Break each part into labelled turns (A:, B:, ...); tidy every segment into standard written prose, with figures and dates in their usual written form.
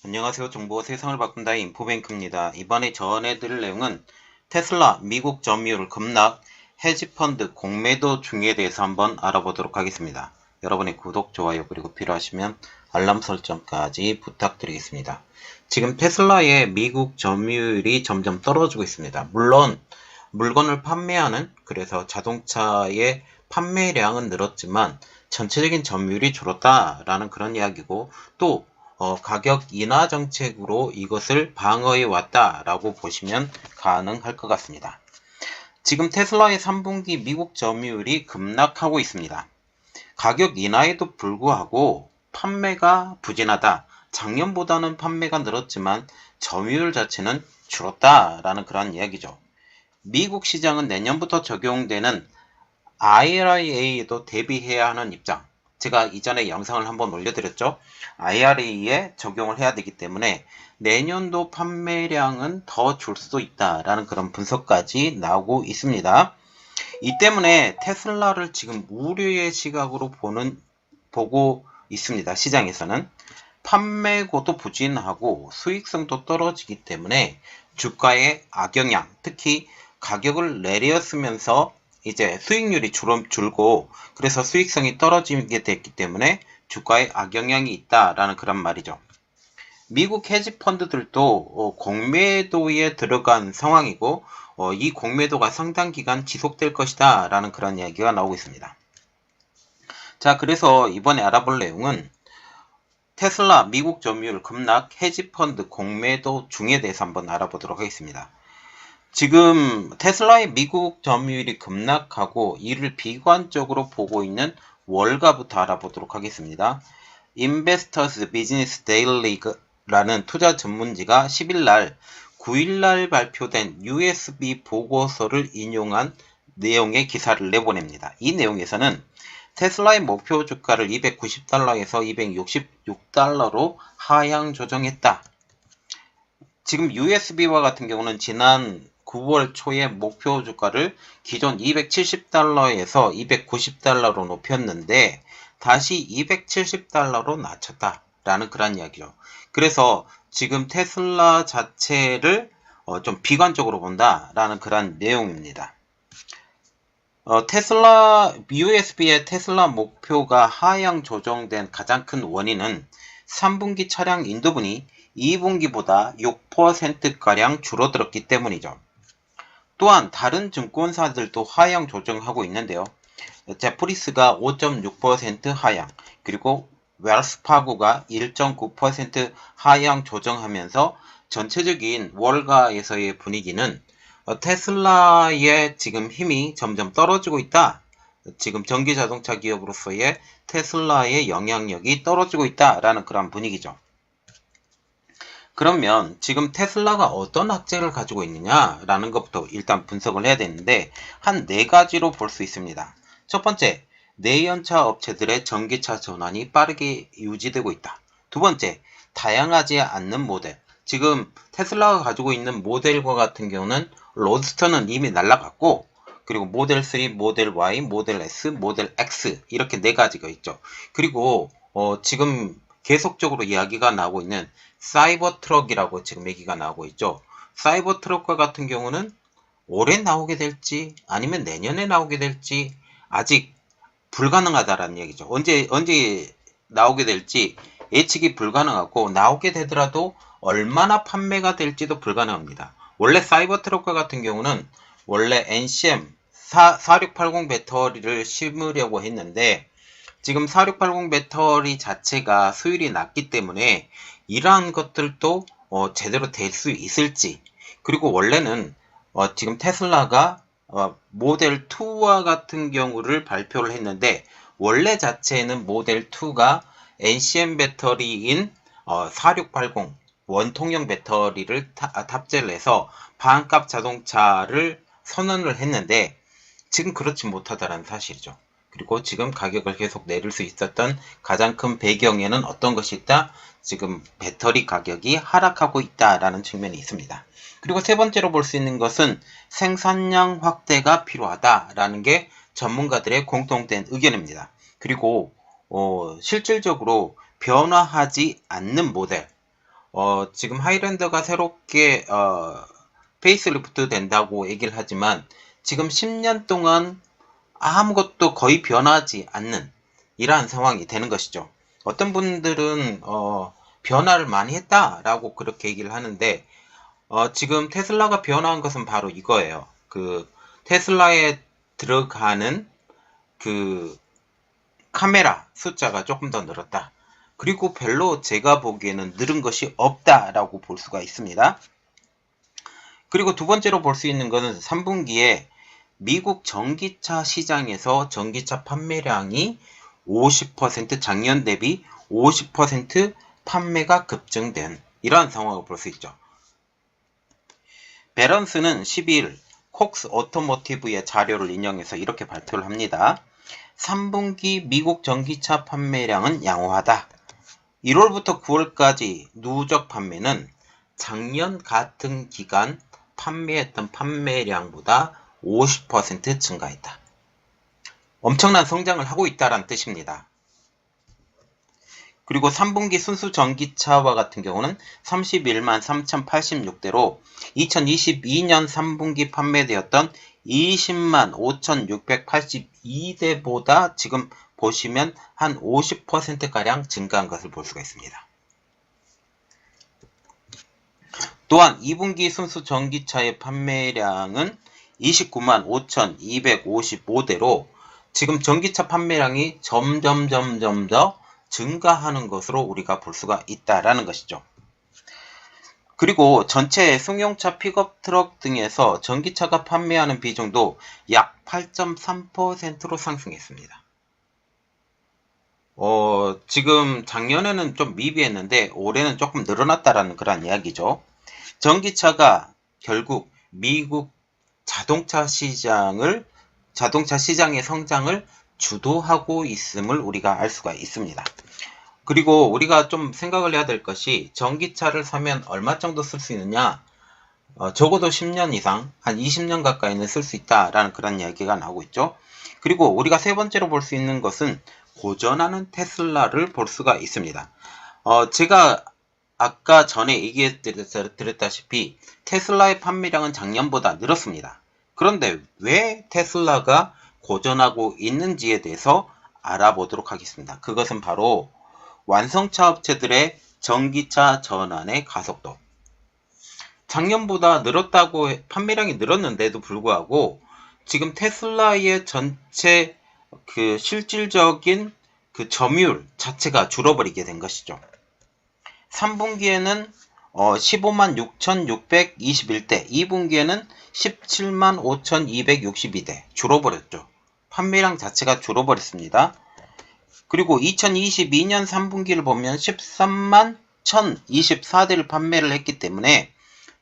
A: 안녕하세요. 정보가 세상을 바꾼다 인포뱅크입니다. 이번에 전해드릴 내용은 테슬라 미국 점유율 급락, 헤지펀드 공매도 중에 대해서 한번 알아보도록 하겠습니다. 여러분의 구독, 좋아요 그리고 필요하시면 알람 설정까지 부탁드리겠습니다. 지금 테슬라의 미국 점유율이 점점 떨어지고 있습니다. 물론 물건을 판매하는, 그래서 자동차의 판매량은 늘었지만 전체적인 점유율이 줄었다라는 그런 이야기고, 또 가격 인하 정책으로 이것을 방어해 왔다라고 보시면 가능할 것 같습니다. 지금 테슬라의 3분기 미국 점유율이 급락하고 있습니다. 가격 인하에도 불구하고 판매가 부진하다. 작년보다는 판매가 늘었지만 점유율 자체는 줄었다라는 그런 이야기죠. 미국 시장은 내년부터 적용되는 IRA에도 대비해야 하는 입장. 제가 이전에 영상을 한번 올려드렸죠. IRA에 적용을 해야 되기 때문에 내년도 판매량은 더 줄 수도 있다라는 그런 분석까지 나오고 있습니다. 이 때문에 테슬라를 지금 우려의 시각으로 보고 있습니다. 시장에서는 판매고도 부진하고 수익성도 떨어지기 때문에 주가의 악영향, 특히 가격을 내렸으면서 이제 수익률이 줄고, 그래서 수익성이 떨어지게 됐기 때문에 주가에 악영향이 있다라는 그런 말이죠. 미국 헤지펀드들도 공매도에 들어간 상황이고, 이 공매도가 상당 기간 지속될 것이다 라는 그런 이야기가 나오고 있습니다. 자, 그래서 이번에 알아볼 내용은 테슬라 미국 점유율 급락, 헤지펀드 공매도 중에 대해서 한번 알아보도록 하겠습니다. 지금 테슬라의 미국 점유율이 급락하고 이를 비관적으로 보고 있는 월가부터 알아보도록 하겠습니다. Investors Business Daily라는 투자 전문지가 10일날 9일날 발표된 USB 보고서를 인용한 내용의 기사를 내보냅니다. 이 내용에서는 테슬라의 목표 주가를 290달러에서 266달러로 하향 조정했다. 지금 USB와 같은 경우는 지난 9월 초에 목표 주가를 기존 270달러에서 290달러로 높였는데 다시 270달러로 낮췄다라는 그런 이야기죠. 그래서 지금 테슬라 자체를 좀 비관적으로 본다라는 그런 내용입니다. USB의 테슬라 목표가 하향 조정된 가장 큰 원인은 3분기 차량 인도분이 2분기보다 6%가량 줄어들었기 때문이죠. 또한 다른 증권사들도 하향 조정하고 있는데요. 제프리스가 5.6% 하향, 그리고 웰스파고가 1.9% 하향 조정하면서 전체적인 월가에서의 분위기는 테슬라의 지금 힘이 점점 떨어지고 있다. 지금 전기자동차 기업으로서의 테슬라의 영향력이 떨어지고 있다라는 그런 분위기죠. 그러면 지금 테슬라가 어떤 악재를 가지고 있느냐라는 것부터 일단 분석을 해야 되는데 한 4가지로 볼 수 있습니다. 첫 번째, 내연차 업체들의 전기차 전환이 빠르게 유지되고 있다. 두 번째, 다양하지 않는 모델. 지금 테슬라가 가지고 있는 모델과 같은 경우는 로드스터는 이미 날라갔고, 그리고 모델 3, 모델 Y, 모델 S, 모델 X 이렇게 4가지가 있죠. 그리고 지금 계속적으로 이야기가 나오고 있는 사이버 트럭이라고 지금 얘기가 나오고 있죠. 사이버 트럭과 같은 경우는 올해 나오게 될지 아니면 내년에 나오게 될지 아직 불가능하다라는 얘기죠. 언제 나오게 될지 예측이 불가능하고, 나오게 되더라도 얼마나 판매가 될지도 불가능합니다. 원래 사이버 트럭과 같은 경우는 원래 NCM 4680 배터리를 심으려고 했는데 지금 4680 배터리 자체가 수율이 낮기 때문에 이러한 것들도 제대로 될 수 있을지, 그리고 원래는 지금 테슬라가 모델 2와 같은 경우를 발표를 했는데 원래 자체는 모델 2가 NCM 배터리인 4680 원통형 배터리를 탑재를 해서 반값 자동차를 선언을 했는데 지금 그렇지 못하다는 사실이죠. 그리고 지금 가격을 계속 내릴 수 있었던 가장 큰 배경에는 어떤 것이 있다? 지금 배터리 가격이 하락하고 있다라는 측면이 있습니다. 그리고 세 번째로 볼 수 있는 것은 생산량 확대가 필요하다라는 게 전문가들의 공통된 의견입니다. 그리고 실질적으로 변화하지 않는 모델, 지금 하이랜더가 새롭게 페이스리프트 된다고 얘기를 하지만 지금 10년 동안 아무것도 거의 변하지 않는 이러한 상황이 되는 것이죠. 어떤 분들은 변화를 많이 했다라고 그렇게 얘기를 하는데 지금 테슬라가 변화한 것은 바로 이거예요. 그 테슬라에 들어가는 그 카메라 숫자가 조금 더 늘었다. 그리고 별로 제가 보기에는 늘은 것이 없다라고 볼 수가 있습니다. 그리고 두 번째로 볼 수 있는 것은 3분기에 미국 전기차 시장에서 전기차 판매량이 50% 작년 대비 50% 판매가 급증된 이러한 상황을 볼 수 있죠. 배런스는 12일 콕스 오토모티브의 자료를 인용해서 이렇게 발표를 합니다. 3분기 미국 전기차 판매량은 양호하다. 1월부터 9월까지 누적 판매는 작년 같은 기간 판매했던 판매량보다 50% 증가했다. 엄청난 성장을 하고 있다는 뜻입니다. 그리고 3분기 순수 전기차와 같은 경우는 31만 3086대로 2022년 3분기 판매되었던 20만 5682대보다 지금 보시면 한 50%가량 증가한 것을 볼 수가 있습니다. 또한 2분기 순수 전기차의 판매량은 29만 5255대로 지금 전기차 판매량이 점점 더 증가하는 것으로 우리가 볼 수가 있다라는 것이죠. 그리고 전체 승용차 픽업 트럭 등에서 전기차가 판매하는 비중도 약 8.3%로 상승했습니다. 지금 작년에는 좀 미비했는데 올해는 조금 늘어났다라는 그런 이야기죠. 전기차가 결국 미국 자동차 시장의 성장을 주도하고 있음을 우리가 알 수가 있습니다. 그리고 우리가 좀 생각을 해야 될 것이 전기차를 사면 얼마 정도 쓸 수 있느냐? 적어도 10년 이상, 한 20년 가까이는 쓸 수 있다라는 그런 이야기가 나오고 있죠. 그리고 우리가 세 번째로 볼 수 있는 것은 고전하는 테슬라를 볼 수가 있습니다. 제가 아까 전에 얘기해 드렸다시피 테슬라의 판매량은 작년보다 늘었습니다. 그런데 왜 테슬라가 고전하고 있는지에 대해서 알아보도록 하겠습니다. 그것은 바로 완성차 업체들의 전기차 전환의 가속도. 작년보다 판매량이 늘었는데도 불구하고 지금 테슬라의 전체 그 실질적인 그 점유율 자체가 줄어버리게 된 것이죠. 3분기에는 15만 6,621대, 2분기에는 17만 5,262대 줄어버렸죠. 판매량 자체가 줄어버렸습니다. 그리고 2022년 3분기를 보면 13만 1,024대를 판매를 했기 때문에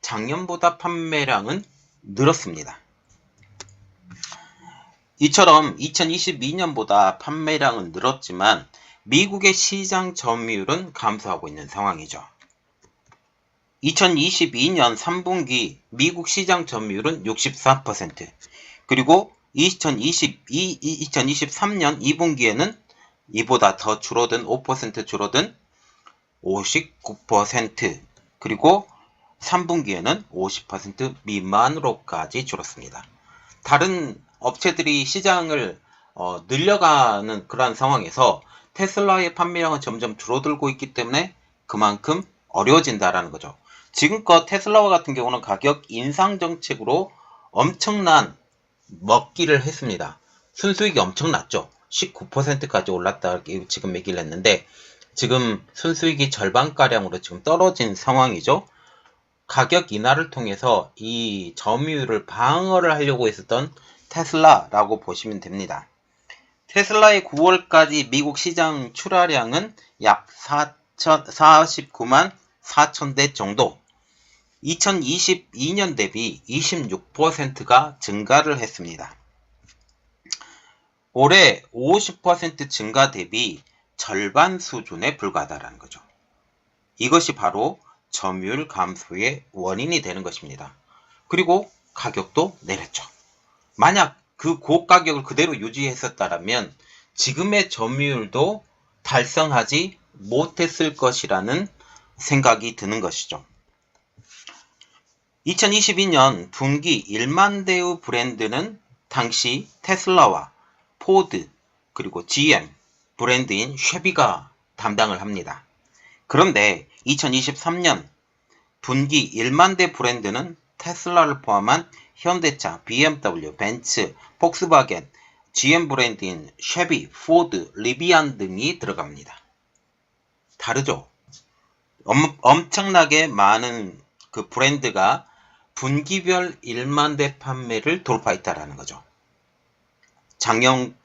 A: 작년보다 판매량은 늘었습니다. 이처럼 2022년보다 판매량은 늘었지만 미국의 시장 점유율은 감소하고 있는 상황이죠. 2022년 3분기 미국 시장 점유율은 64%, 그리고 2023년 2분기에는 이보다 더 줄어든 5% 줄어든 59%, 그리고 3분기에는 50% 미만으로까지 줄었습니다. 다른 업체들이 시장을 늘려가는 그러한 상황에서 테슬라의 판매량은 점점 줄어들고 있기 때문에 그만큼 어려워진다라는 거죠. 지금껏 테슬라와 같은 경우는 가격 인상 정책으로 엄청난 먹기를 했습니다. 순수익이 엄청났죠. 19%까지 올랐다 지금 얘기를 했는데 지금 순수익이 절반가량으로 지금 떨어진 상황이죠. 가격 인하를 통해서 이 점유율을 방어를 하려고 했었던 테슬라라고 보시면 됩니다. 테슬라의 9월까지 미국 시장 출하량은 약 49만 4천대 정도, 2022년 대비 26%가 증가를 했습니다. 올해 50% 증가 대비 절반 수준에 불과하다는 거죠. 이것이 바로 점유율 감소의 원인이 되는 것입니다. 그리고 가격도 내렸죠. 만약 그 고가격을 그대로 생각이 드는 것이죠. 2022년 분기 1만 대의 브랜드는 당시 테슬라와 포드 그리고 GM 브랜드인 쉐비가 담당을 합니다. 그런데 2023년 분기 1만 대 브랜드는 테슬라를 포함한 현대차, BMW, 벤츠, 폭스바겐, GM 브랜드인 쉐비, 포드, 리비안 등이 들어갑니다. 다르죠? 엄청나게 많은 그 브랜드가 분기별 1만 대 판매를 돌파했다라는 거죠.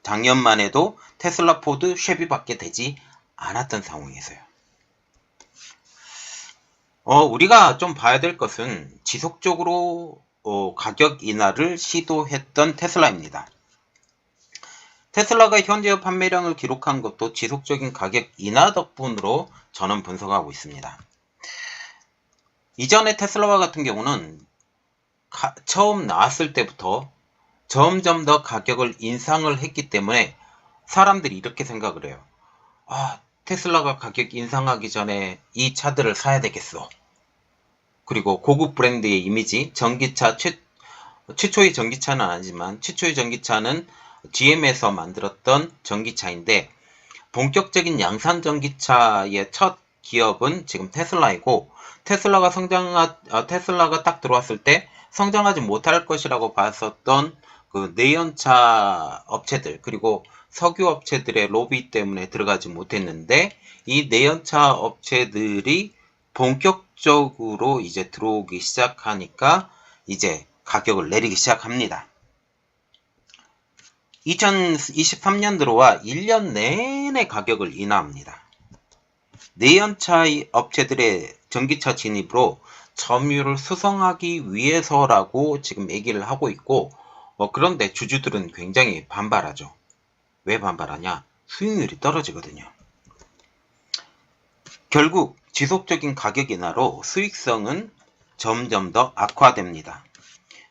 A: 작년만 해도 테슬라, 포드, 쉐비밖에 되지 않았던 상황에서요. 우리가 좀 봐야 될 것은 지속적으로 가격 인하를 시도했던 테슬라입니다. 테슬라가 현재의 판매량을 기록한 것도 지속적인 가격 인하 덕분으로 저는 분석하고 있습니다. 이전에 테슬라와 같은 경우는 처음 나왔을 때부터 점점 더 가격을 인상을 했기 때문에 사람들이 이렇게 생각을 해요. 테슬라가 가격 인상하기 전에 이 차들을 사야 되겠어. 그리고 고급 브랜드의 이미지, 전기차 최초의 전기차는 아니지만 최초의 전기차는 GM에서 만들었던 전기차인데 본격적인 양산 전기차의 첫 기업은 지금 테슬라이고 테슬라가 딱 들어왔을 때 성장하지 못할 것이라고 봤었던 그 내연차 업체들 그리고 석유 업체들의 로비 때문에 들어가지 못했는데 이 내연차 업체들이 본격적으로 이제 들어오기 시작하니까 이제 가격을 내리기 시작합니다. 2023년 들어와 1년 내내 가격을 인하합니다. 내연차 업체들의 전기차 진입으로 점유율을 수성하기 위해서라고 지금 얘기를 하고 있고 그런데 주주들은 굉장히 반발하죠. 왜 반발하냐? 수익률이 떨어지거든요. 결국 지속적인 가격 인하로 수익성은 점점 더 악화됩니다.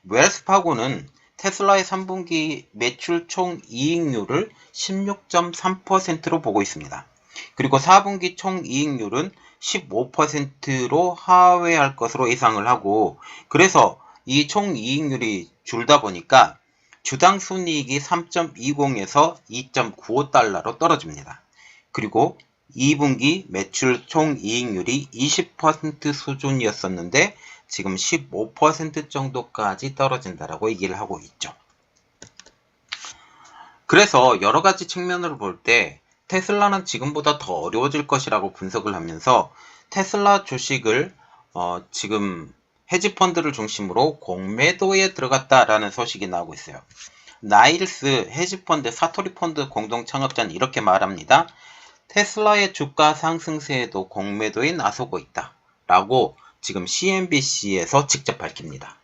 A: 웰스파고는 테슬라의 3분기 매출 총 이익률을 16.3%로 보고 있습니다. 그리고 4분기 총 이익률은 15%로 하회할 것으로 예상을 하고 그래서 이 총 이익률이 줄다 보니까 주당 순이익이 3.20에서 2.95달러로 떨어집니다. 그리고 2분기 매출 총 이익률이 20% 수준이었었는데 지금 15% 정도까지 떨어진다라고 얘기를 하고 있죠. 그래서 여러 가지 측면으로 볼 때 테슬라는 지금보다 더 어려워질 것이라고 분석을 하면서 테슬라 주식을 지금 헤지펀드를 중심으로 공매도에 들어갔다라는 소식이 나오고 있어요. 나일스 헤지펀드 사토리펀드 공동 창업자는 이렇게 말합니다. 테슬라의 주가 상승세에도 공매도에 나서고 있다 라고 지금 CNBC에서 직접 밝힙니다.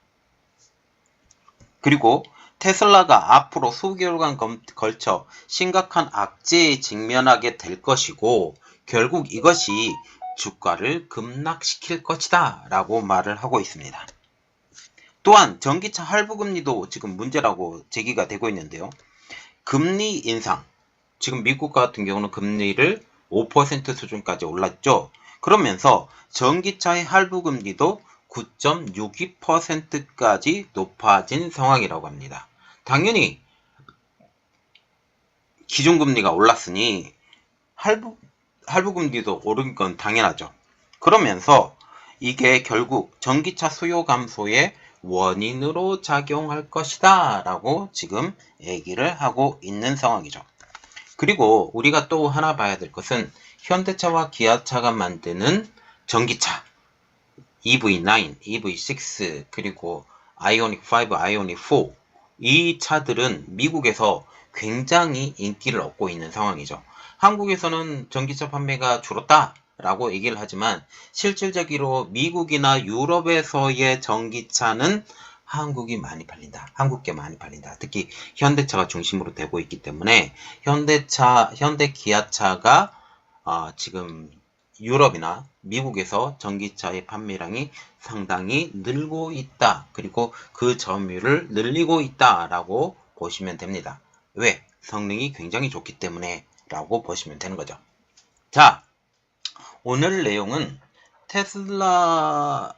A: 그리고 테슬라가 앞으로 수개월간 걸쳐 심각한 악재에 직면하게 될 것이고 결국 이것이 주가를 급락시킬 것이다 라고 말을 하고 있습니다. 또한 전기차 할부금리도 지금 문제라고 제기가 되고 있는데요. 금리 인상, 지금 미국 같은 경우는 금리를 5% 수준까지 올랐죠. 그러면서 전기차의 할부금리도 9.62%까지 높아진 상황이라고 합니다. 당연히 기준금리가 올랐으니 할부금리도 오른 건 당연하죠. 그러면서 이게 결국 전기차 수요 감소의 원인으로 작용할 것이다 라고 지금 얘기를 하고 있는 상황이죠. 그리고 우리가 또 하나 봐야 될 것은 현대차와 기아차가 만드는 전기차 EV9, EV6 그리고 아이오닉 5, 아이오닉 4 이 차들은 미국에서 굉장히 인기를 얻고 있는 상황이죠. 한국에서는 전기차 판매가 줄었다 라고 얘기를 하지만 실질적으로 미국이나 유럽에서의 전기차는 한국이 많이 팔린다. 한국계 많이 팔린다. 특히 현대차가 중심으로 되고 있기 때문에 현대 기아차가 지금 유럽이나 미국에서 전기차의 판매량이 상당히 늘고 있다. 그리고 그 점유율을 늘리고 있다라고 보시면 됩니다. 왜? 성능이 굉장히 좋기 때문에 라고 보시면 되는 거죠. 자, 오늘 내용은 테슬라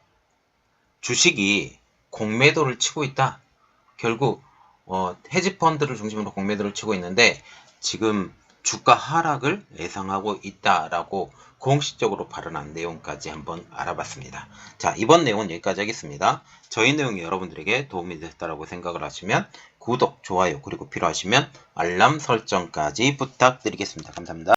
A: 주식이 공매도를 치고 있다. 결국 헤지펀드를 중심으로 공매도를 치고 있는데 지금 주가 하락을 예상하고 있다라고 공식적으로 발언한 내용까지 한번 알아봤습니다. 자, 이번 내용은 여기까지 하겠습니다. 저희 내용이 여러분들에게 도움이 됐다라고 생각을 하시면 구독, 좋아요, 그리고 필요하시면 알람 설정까지 부탁드리겠습니다. 감사합니다.